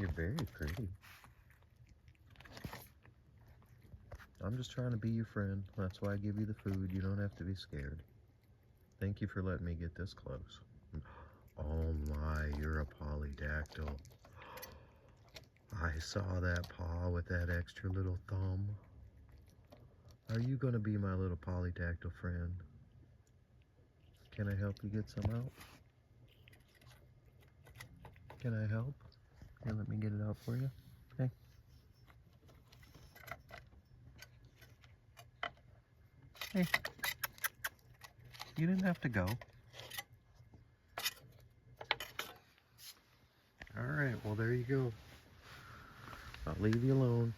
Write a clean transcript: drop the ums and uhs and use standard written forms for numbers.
You're very pretty. I'm just trying to be your friend. That's why I give you the food. You don't have to be scared. Thank you for letting me get this close. Oh my, you're a polydactyl. I saw that paw with that extra little thumb. Are you going to be my little polydactyl friend? Can I help you get some out? Can I help? Here, let me get it out for you. Hey. Hey. You didn't have to go. All right, well, there you go. I'll leave you alone.